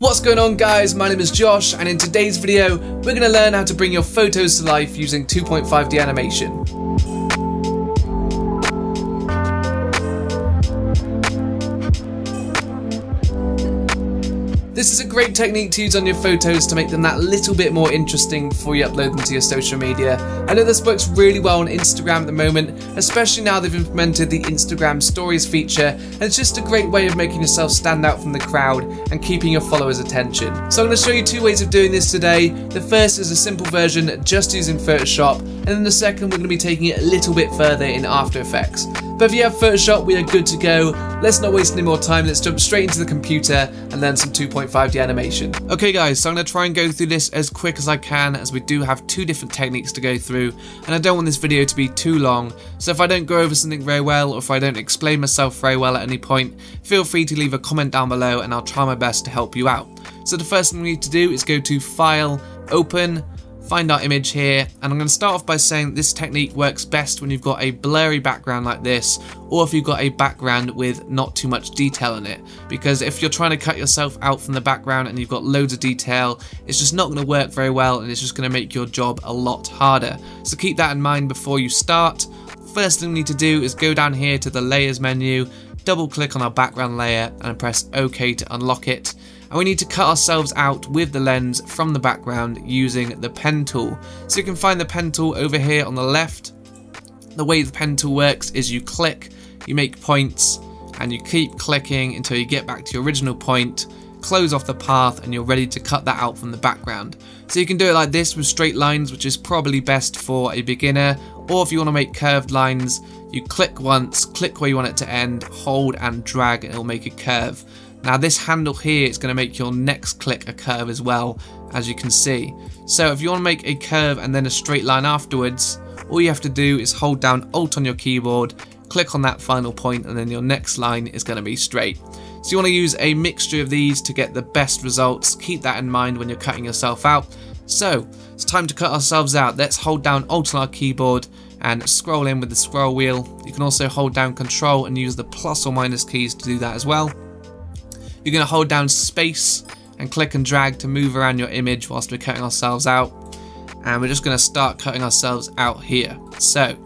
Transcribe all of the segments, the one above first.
What's going on guys, my name is Josh and in today's video we're going to learn how to bring your photos to life using 2.5D animation. This is a great technique to use on your photos to make them that little bit more interesting before you upload them to your social media. I know this works really well on Instagram at the moment, especially now they've implemented the Instagram Stories feature, and it's just a great way of making yourself stand out from the crowd and keeping your followers' attention. So I'm going to show you two ways of doing this today. The first is a simple version just using Photoshop, and then the second we're going to be taking it a little bit further in After Effects. But if you have Photoshop, we are good to go. Let's not waste any more time, let's jump straight into the computer and learn some 2.5D animation. Okay guys, so I'm going to try and go through this as quick as I can, as we do have two different techniques to go through, and I don't want this video to be too long, so if I don't go over something very well, or if I don't explain myself very well at any point, feel free to leave a comment down below and I'll try my best to help you out. So the first thing we need to do is go to File, Open, find our image here, and I'm going to start off by saying this technique works best when you've got a blurry background like this, or if you've got a background with not too much detail in it, because if you're trying to cut yourself out from the background and you've got loads of detail, it's just not going to work very well and it's just going to make your job a lot harder. So keep that in mind before you start. First thing we need to do is go down here to the Layers menu, double click on our background layer and press OK to unlock it. And we need to cut ourselves out with the lens from the background using the pen tool. So you can find the pen tool over here on the left. The way the pen tool works is you click, you make points, and you keep clicking until you get back to your original point, close off the path, and you're ready to cut that out from the background. So you can do it like this with straight lines, which is probably best for a beginner, or if you want to make curved lines, you click once, click where you want it to end, hold and drag, and it'll make a curve. Now this handle here is going to make your next click a curve as well, as you can see. So if you want to make a curve and then a straight line afterwards, all you have to do is hold down Alt on your keyboard, click on that final point, and then your next line is going to be straight. So you want to use a mixture of these to get the best results. Keep that in mind when you're cutting yourself out. So it's time to cut ourselves out. Let's hold down Alt on our keyboard and scroll in with the scroll wheel. You can also hold down Control and use the plus or minus keys to do that as well. You're going to hold down space and click and drag to move around your image whilst we're cutting ourselves out. And we're just going to start cutting ourselves out here. So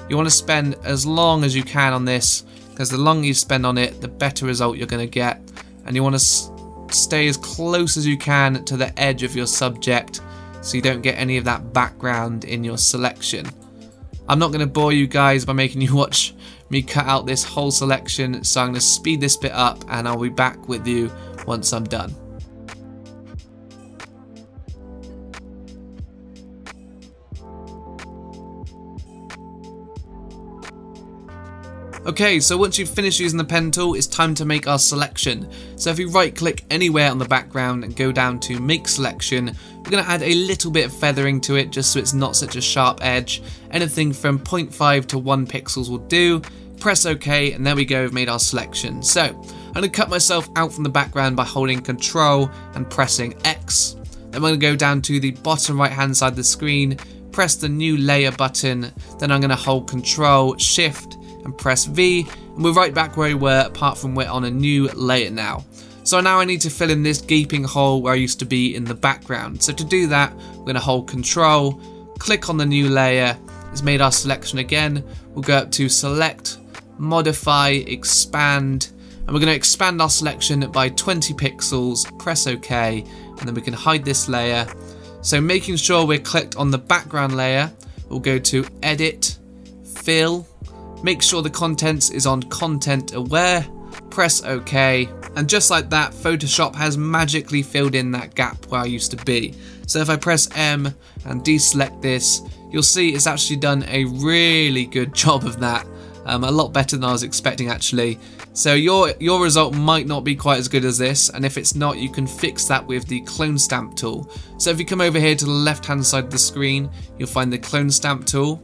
you want to spend as long as you can on this, because the longer you spend on it, the better result you're going to get. And you want to stay as close as you can to the edge of your subject so you don't get any of that background in your selection. I'm not going to bore you guys by making you watch me cut out this whole selection, so I'm going to speed this bit up and I'll be back with you once I'm done. Okay, so once you've finished using the pen tool, it's time to make our selection. So if you right click anywhere on the background and go down to make selection, we're going to add a little bit of feathering to it just so it's not such a sharp edge. Anything from 0.5 to 1 pixels will do. Press OK, and there we go, we've made our selection. So I'm going to cut myself out from the background by holding Control and pressing X. Then I'm going to go down to the bottom right hand side of the screen, press the new layer button, then I'm going to hold Control, Shift and press V, and we're right back where we were, apart from we're on a new layer now. So now I need to fill in this gaping hole where I used to be in the background. So to do that, we're going to hold Control, click on the new layer, it's made our selection again, we'll go up to Select, Modify, Expand, and we're going to expand our selection by 20 pixels, press OK, and then we can hide this layer. So making sure we're clicked on the background layer, we'll go to Edit, Fill, make sure the contents is on Content Aware, press OK, and just like that, Photoshop has magically filled in that gap where I used to be. So if I press M and deselect this, you'll see it's actually done a really good job of that. A lot better than I was expecting actually. So your result might not be quite as good as this, and if it's not, you can fix that with the clone stamp tool. So if you come over here to the left hand side of the screen, you'll find the clone stamp tool.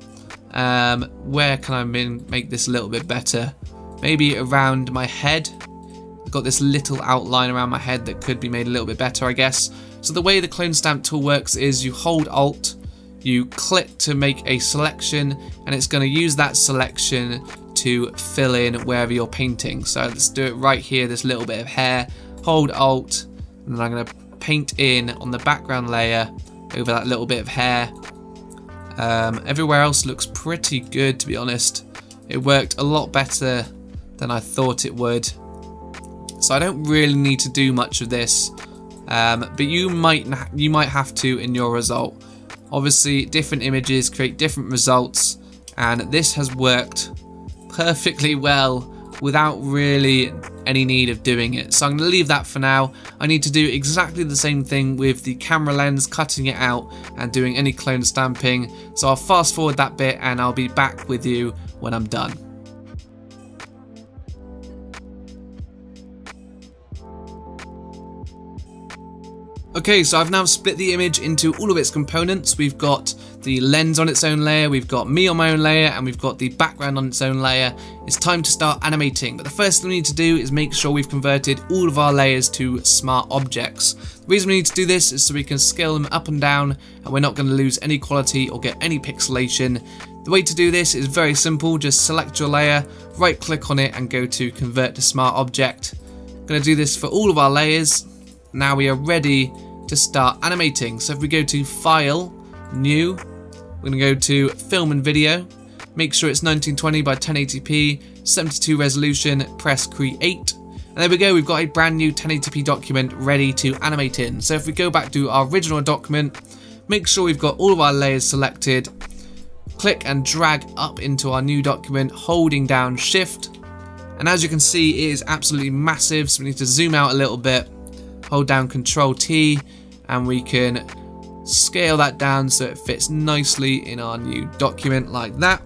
Where can I make this a little bit better? Maybe around my head. I've got this little outline around my head that could be made a little bit better, I guess. So the way the clone stamp tool works is you hold Alt, you click to make a selection, and it's going to use that selection to fill in wherever you're painting. So let's do it right here, this little bit of hair. Hold Alt, And then I'm going to paint in on the background layer over that little bit of hair. Everywhere else looks pretty good, to be honest. It worked a lot better than I thought it would. So I don't really need to do much of this, but you might have to in your result. Obviously, different images create different results, and this has worked perfectly well without really any need of doing it. So I'm going to leave that for now. I need to do exactly the same thing with the camera lens, cutting it out and doing any clone stamping. So I'll fast forward that bit and I'll be back with you when I'm done. Okay, so I've now split the image into all of its components. We've got the lens on its own layer, we've got me on my own layer, and we've got the background on its own layer. It's time to start animating, but the first thing we need to do is make sure we've converted all of our layers to smart objects. The reason we need to do this is so we can scale them up and down, and we're not going to lose any quality or get any pixelation. The way to do this is very simple. Just select your layer, right click on it and go to convert to smart object. I'm going to do this for all of our layers. Now we are ready to start animating. So if we go to File, New, we're going to go to Film and Video, make sure it's 1920 by 1080p, 72 resolution, press Create, and there we go, we've got a brand new 1080p document ready to animate in. So if we go back to our original document, make sure we've got all of our layers selected, click and drag up into our new document, holding down Shift, and as you can see it is absolutely massive, so we need to zoom out a little bit, hold down Ctrl T, and we can scale that down so it fits nicely in our new document like that.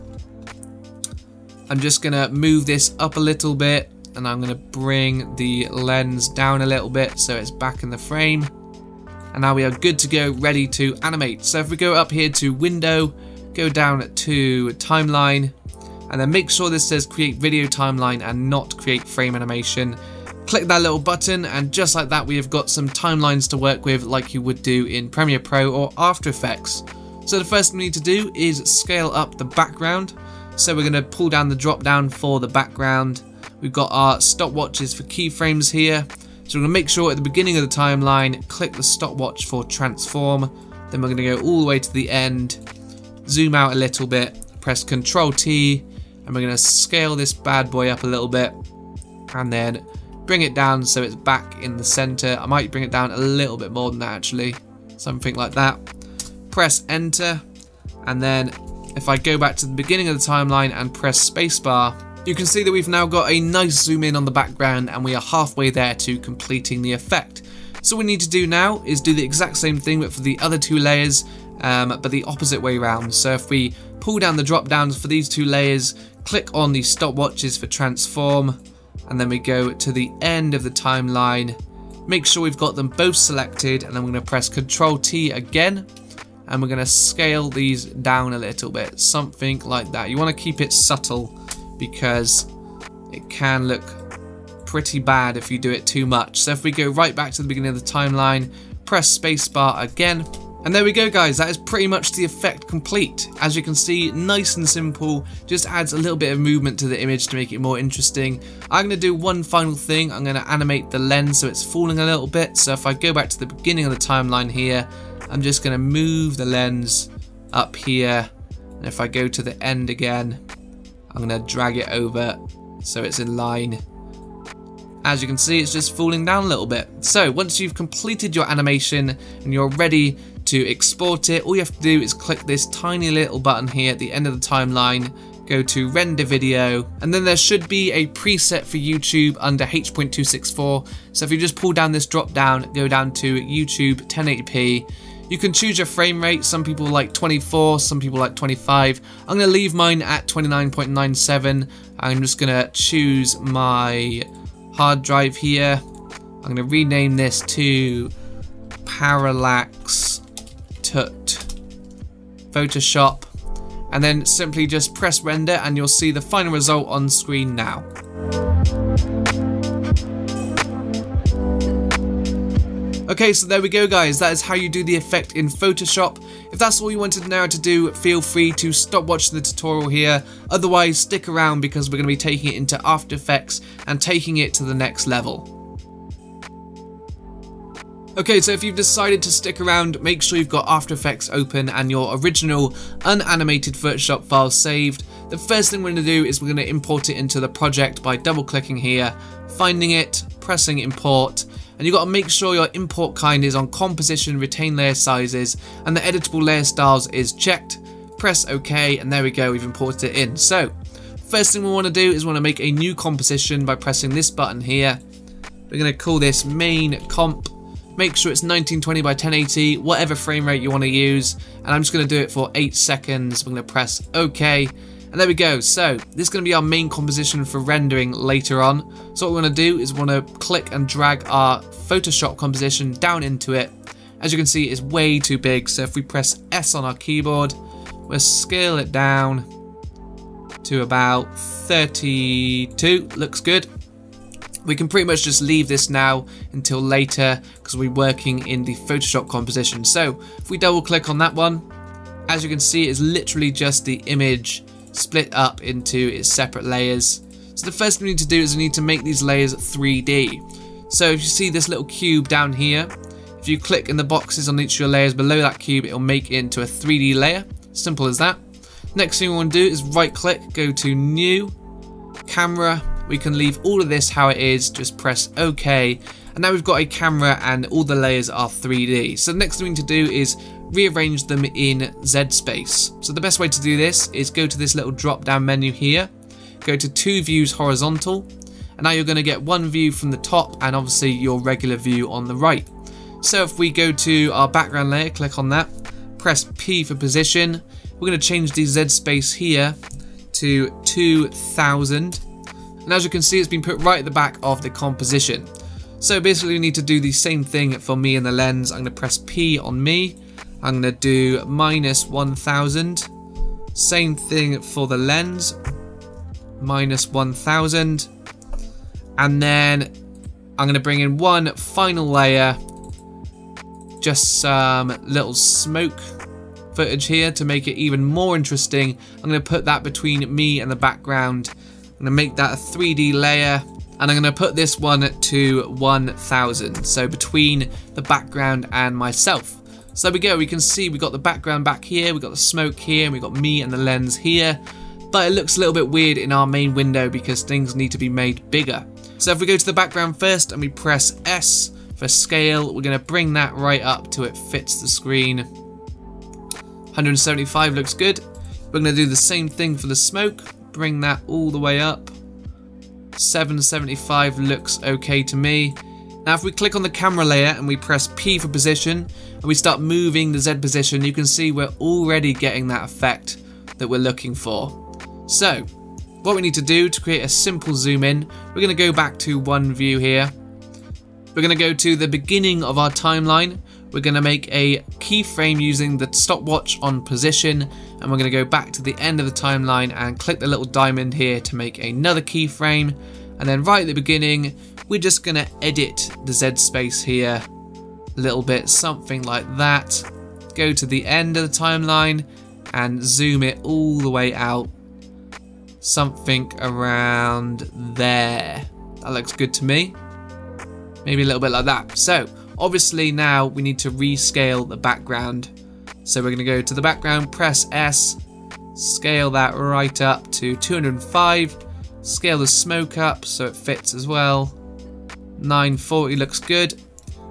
I'm just going to move this up a little bit, and I'm going to bring the lens down a little bit so it's back in the frame. And now we are good to go, ready to animate. So if we go up here to Window, go down to Timeline, and then make sure this says Create Video Timeline and not Create Frame Animation. Click that little button, and just like that we have got some timelines to work with like you would do in Premiere Pro or After Effects. So the first thing we need to do is scale up the background. So we're going to pull down the drop down for the background. We've got our stopwatches for keyframes here. So we're going to make sure at the beginning of the timeline, click the stopwatch for transform. Then we're going to go all the way to the end, zoom out a little bit, press Ctrl T, and we're going to scale this bad boy up a little bit, and then bring it down so it's back in the center. I might bring it down a little bit more than that actually, something like that. Press enter, and then if I go back to the beginning of the timeline and press spacebar, you can see that we've now got a nice zoom in on the background, and we are halfway there to completing the effect. So what we need to do now is do the exact same thing but for the other two layers, but the opposite way around. So if we pull down the drop downs for these two layers, click on the stopwatches for transform, and then we go to the end of the timeline, make sure we've got them both selected, and then we're going to press Ctrl T again, and we're going to scale these down a little bit, something like that. You want to keep it subtle because it can look pretty bad if you do it too much. So if we go right back to the beginning of the timeline, press spacebar again, and there we go guys, that is pretty much the effect complete. As you can see, nice and simple, just adds a little bit of movement to the image to make it more interesting. I'm going to do one final thing. I'm going to animate the lens so it's falling a little bit. So if I go back to the beginning of the timeline here, I'm just going to move the lens up here, and if I go to the end again, I'm going to drag it over so it's in line. As you can see, it's just falling down a little bit. So once you've completed your animation and you're ready to export it, all you have to do is click this tiny little button here at the end of the timeline, go to render video, and then there should be a preset for YouTube under H.264. So if you just pull down this drop down, go down to YouTube 1080p, you can choose your frame rate. Some people like 24, some people like 25. I'm going to leave mine at 29.97. I'm just going to choose my hard drive here. I'm going to rename this to Parallax Tut Photoshop, and then simply just press render and you'll see the final result on screen now. Okay, so there we go guys, that is how you do the effect in Photoshop. If that's all you wanted now to do, feel free to stop watching the tutorial here. Otherwise, stick around because we're going to be taking it into After Effects and taking it to the next level. Okay, so if you've decided to stick around, make sure you've got After Effects open and your original unanimated Photoshop file saved. The first thing we're going to do is we're going to import it into the project by double clicking here, finding it, pressing import, and you've got to make sure your import kind is on composition, retain layer sizes, and the editable layer styles is checked. Press OK, and there we go, we've imported it in. So, first thing we want to do is we want to make a new composition by pressing this button here. We're going to call this main comp. Make sure it's 1920 by 1080, whatever frame rate you want to use, and I'm just going to do it for 8 seconds. We're going to press OK, and there we go. So this is going to be our main composition for rendering later on. So what we're going to do is we want to click and drag our Photoshop composition down into it. As you can see, it's way too big, so if we press S on our keyboard, we'll scale it down to about 32. Looks good. We can pretty much just leave this now until later because we're working in the Photoshop composition. So if we double click on that one, as you can see, it's literally just the image split up into its separate layers. So the first thing we need to do is we need to make these layers 3D. So if you see this little cube down here, if you click in the boxes on each of your layers below that cube, it'll make it into a 3D layer. Simple as that. Next thing we want to do is right click, go to new, camera. We can leave all of this how it is, just press OK, and now we've got a camera and all the layers are 3D. So the next thing we need to do is rearrange them in Z space. So the best way to do this is go to this little drop down menu here, go to 2 views horizontal, and now you're going to get one view from the top and obviously your regular view on the right. So if we go to our background layer, click on that, press P for position, we're going to change the Z space here to 2000. And as you can see, it's been put right at the back of the composition. So basically we need to do the same thing for me and the lens. I'm going to press P on me. I'm going to do -1000. Same thing for the lens. -1000. And then I'm going to bring in one final layer. Just some little smoke footage here to make it even more interesting. I'm going to put that between me and the background. I'm going to make that a 3D layer, and I'm going to put this one to 1000, so between the background and myself. So there we go, we can see we've got the background back here, we've got the smoke here, and we've got me and the lens here, but it looks a little bit weird in our main window because things need to be made bigger. So if we go to the background first and we press S for scale, we're going to bring that right up till it fits the screen. 175 looks good. We're going to do the same thing for the smoke. Bring that all the way up. 775 looks okay to me. Now if we click on the camera layer and we press P for position and we start moving the Z position, you can see we're already getting that effect that we're looking for. So what we need to do to create a simple zoom in, we're going to go back to one view here. We're going to go to the beginning of our timeline. We're going to make a keyframe using the stopwatch on position, and we're going to go back to the end of the timeline and click the little diamond here to make another keyframe. And then right at the beginning, we're just going to edit the Z space here a little bit, something like that. Go to the end of the timeline and zoom it all the way out. Something around there. That looks good to me. Maybe a little bit like that. So obviously now we need to rescale the background. So we're going to go to the background, press S, scale that right up to 205, scale the smoke up so it fits as well. 940 looks good.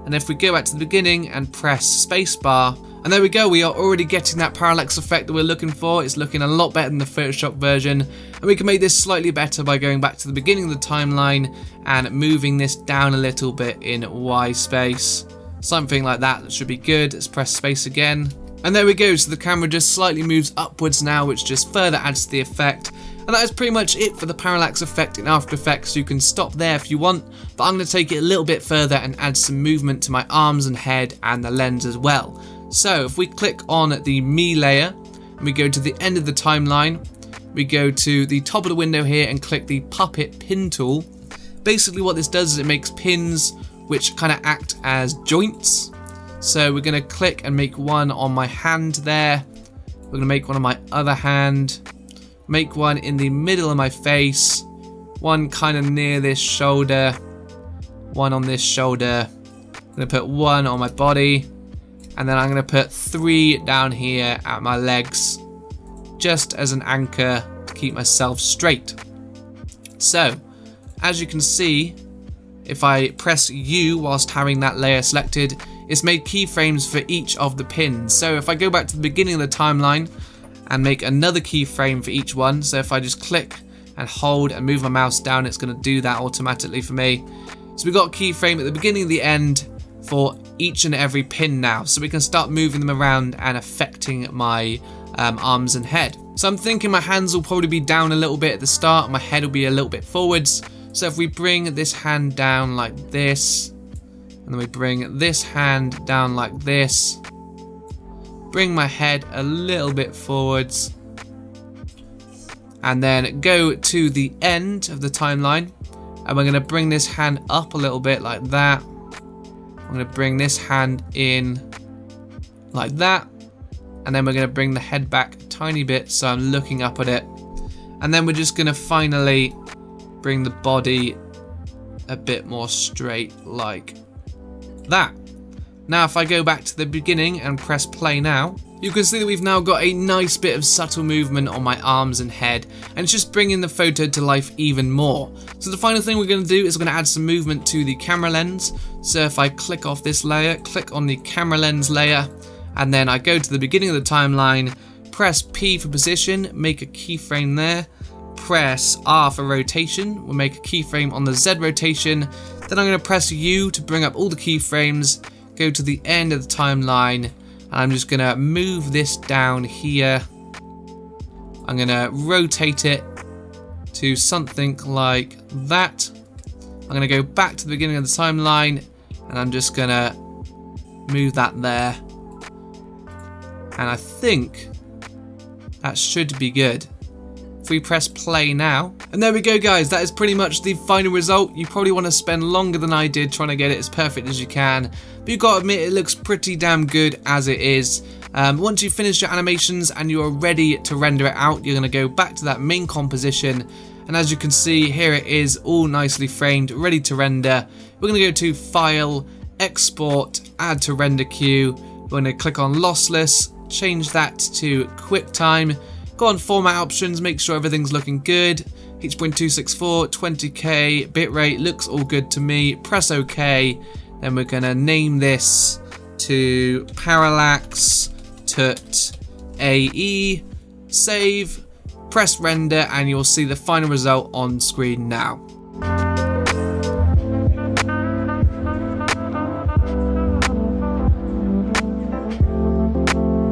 And if we go back to the beginning and press spacebar, and there we go, we are already getting that parallax effect that we're looking for. It's looking a lot better than the Photoshop version, and we can make this slightly better by going back to the beginning of the timeline and moving this down a little bit in Y space. Something like that, that should be good. Let's press space again. And there we go, so the camera just slightly moves upwards now, which just further adds to the effect. And that is pretty much it for the parallax effect in After Effects. You can stop there if you want, but I'm going to take it a little bit further and add some movement to my arms and head and the lens as well. So if we click on the Me layer, and we go to the end of the timeline, we go to the top of the window here and click the Puppet Pin tool. Basically what this does is it makes pins which kind of act as joints. So we're going to click and make one on my hand there. We're going to make one on my other hand. Make one in the middle of my face. One kind of near this shoulder. One on this shoulder. going to put 1 on my body, and then I'm going to put 3 down here at my legs, just as an anchor to keep myself straight. So, as you can see, if I press U whilst having that layer selected, it's made keyframes for each of the pins. So if I go back to the beginning of the timeline and make another keyframe for each one, so if I just click and hold and move my mouse down, it's going to do that automatically for me. So we've got a keyframe at the beginning and the end for each and every pin now, so we can start moving them around and affecting my arms and head. So I'm thinking my hands will probably be down a little bit at the start, my head will be a little bit forwards. So if we bring this hand down like this, and then we bring this hand down like this, bring my head a little bit forwards, and then go to the end of the timeline, and we're going to bring this hand up a little bit like that. I'm going to bring this hand in like that, and then we're going to bring the head back a tiny bit so I'm looking up at it, and then we're just going to finally bring the body a bit more straight like that. Now if I go back to the beginning and press play now, you can see that we've now got a nice bit of subtle movement on my arms and head, and it's just bringing the photo to life even more. So the final thing we're going to do is we're going to add some movement to the camera lens. So if I click off this layer, click on the camera lens layer, and then I go to the beginning of the timeline, press P for position, make a keyframe there, press R for rotation, we'll make a keyframe on the Z rotation, then I'm going to press U to bring up all the keyframes, go to the end of the timeline, and I'm just going to move this down here. I'm going to rotate it to something like that. I'm going to go back to the beginning of the timeline, and I'm just going to move that there. And I think that should be good. If we press play now, and there we go guys, that is pretty much the final result. You probably want to spend longer than I did trying to get it as perfect as you can, but you've got to admit it looks pretty damn good as it is. Once you've finished your animations and you are ready to render it out, you're going to go back to that main composition, and as you can see here it is all nicely framed, ready to render. We're going to go to File, Export, Add to Render Queue. We're going to click on Lossless, change that to QuickTime. Go on format options, make sure everything's looking good. H.264, 20k, bitrate, looks all good to me. Press OK. Then we're going to name this to Parallax Tut AE. Save, press render, and you'll see the final result on screen now.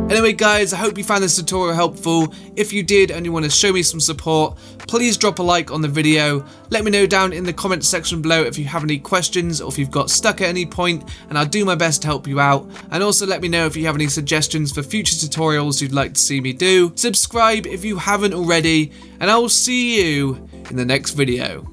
Anyway guys, I hope you found this tutorial helpful. If you did and you want to show me some support, please drop a like on the video. Let me know down in the comments section below if you have any questions or if you've got stuck at any point, and I'll do my best to help you out. And also let me know if you have any suggestions for future tutorials you'd like to see me do. Subscribe if you haven't already, and I will see you in the next video.